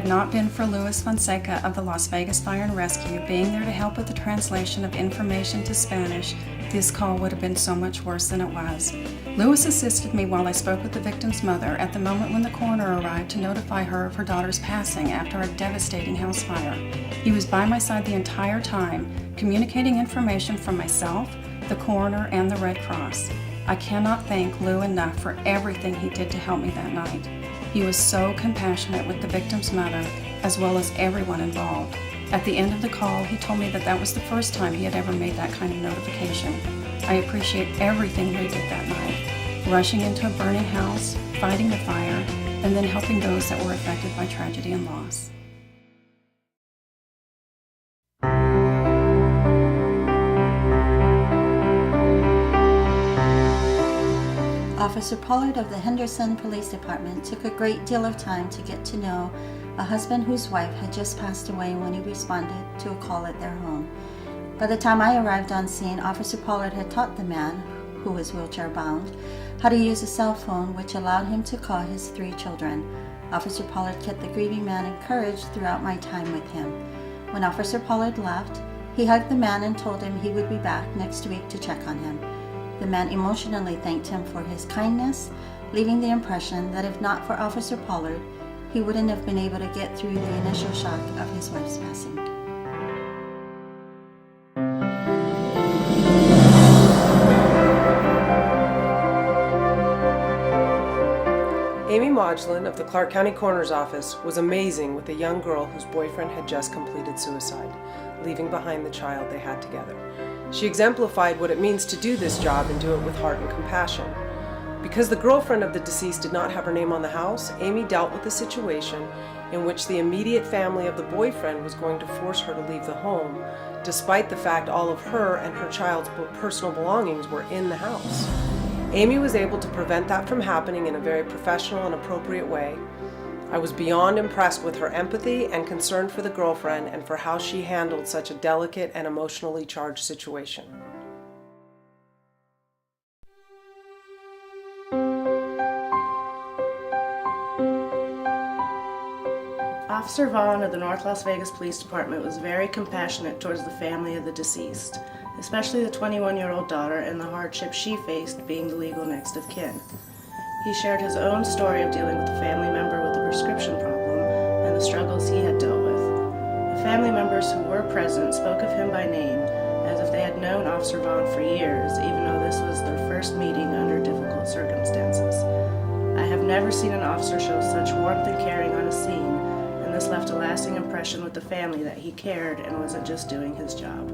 it not been for Louis Fonseca of the Las Vegas Fire and Rescue being there to help with the translation of information to Spanish, this call would have been so much worse than it was. Louis assisted me while I spoke with the victim's mother at the moment when the coroner arrived to notify her of her daughter's passing after a devastating house fire. He was by my side the entire time, communicating information from myself, the coroner, and the Red Cross. I cannot thank Lou enough for everything he did to help me that night. He was so compassionate with the victim's mother, as well as everyone involved. At the end of the call, he told me that was the first time he had ever made that kind of notification. I appreciate everything Lou did that night, rushing into a burning house, fighting the fire, and then helping those that were affected by tragedy and loss. Officer Pollard of the Henderson Police Department took a great deal of time to get to know a husband whose wife had just passed away when he responded to a call at their home. By the time I arrived on scene, Officer Pollard had taught the man, who was wheelchair bound, how to use a cell phone, which allowed him to call his 3 children. Officer Pollard kept the grieving man encouraged throughout my time with him. When Officer Pollard left, he hugged the man and told him he would be back next week to check on him. The man emotionally thanked him for his kindness, leaving the impression that if not for Officer Pollard, he wouldn't have been able to get through the initial shock of his wife's passing. Amy Modglin of the Clark County Coroner's Office was amazing with a young girl whose boyfriend had just completed suicide, leaving behind the child they had together. She exemplified what it means to do this job and do it with heart and compassion. Because the girlfriend of the deceased did not have her name on the house, Amy dealt with a situation in which the immediate family of the boyfriend was going to force her to leave the home, despite the fact all of her and her child's personal belongings were in the house. Amy was able to prevent that from happening in a very professional and appropriate way. I was beyond impressed with her empathy and concern for the girlfriend and for how she handled such a delicate and emotionally charged situation. Officer Vaughn of the North Las Vegas Police Department was very compassionate towards the family of the deceased, especially the 21-year-old daughter and the hardship she faced being the legal next of kin. He shared his own story of dealing with a family member with a prescription problem and the struggles he had dealt with. The family members who were present spoke of him by name, as if they had known Officer Vaughn for years, even though this was their first meeting under difficult circumstances. I have never seen an officer show such warmth and caring on a scene, and this left a lasting impression with the family that he cared and wasn't just doing his job.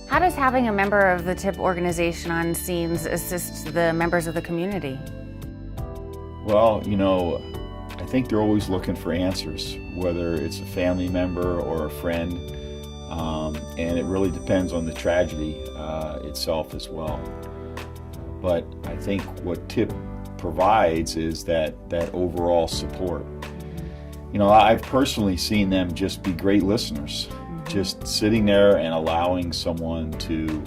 How does having a member of the TIP organization on scenes assist the members of the community? Well, I think they're always looking for answers, whether it's a family member or a friend, and it really depends on the tragedy itself as well. But I think what TIP provides is that overall support. I've personally seen them just be great listeners. Just sitting there and allowing someone to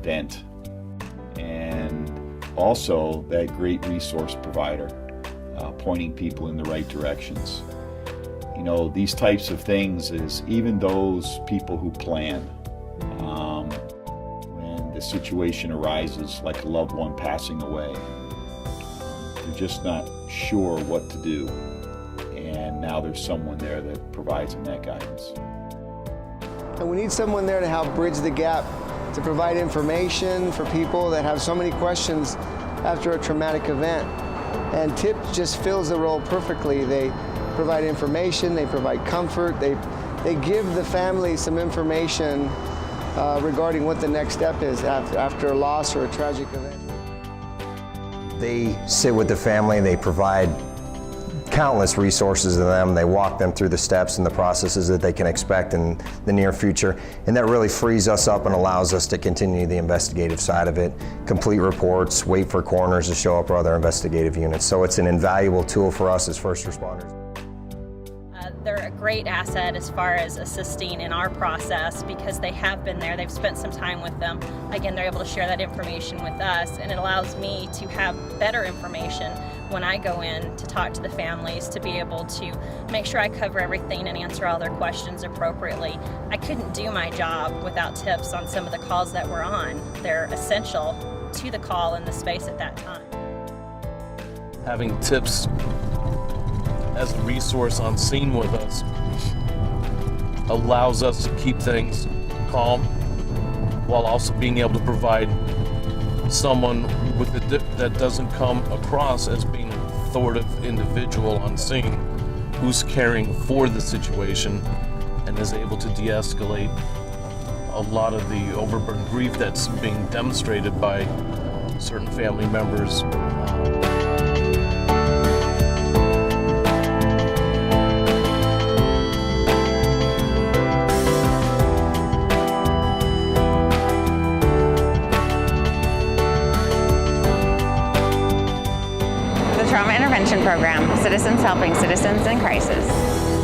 vent, and also that great resource provider, pointing people in the right directions. These types of things is even those people who plan, when the situation arises, like a loved one passing away, they're just not sure what to do. And now there's someone there that provides them that guidance. And we need someone there to help bridge the gap, to provide information for people that have so many questions after a traumatic event. And TIP just fills the role perfectly. They provide information, they provide comfort, they give the family some information regarding what the next step is after a loss or a tragic event. They sit with the family, they provide countless resources to them. They walk them through the steps and the processes that they can expect in the near future, and that really frees us up and allows us to continue the investigative side of it, complete reports, wait for coroners to show up or other investigative units. So it's an invaluable tool for us as first responders. They're a great asset as far as assisting in our process because they have been there, they've spent some time with them. Again, they're able to share that information with us, and it allows me to have better information when I go in to talk to the families, to be able to make sure I cover everything and answer all their questions appropriately. I couldn't do my job without tips on some of the calls that we're on. They're essential to the call and the space at that time. Having tips as a resource on scene with us allows us to keep things calm while also being able to provide someone with that doesn't come across as being an authoritative individual on scene who's caring for the situation and is able to de-escalate a lot of the overburdened grief that's being demonstrated by certain family members. Trauma Intervention Program, Citizens Helping Citizens in Crisis.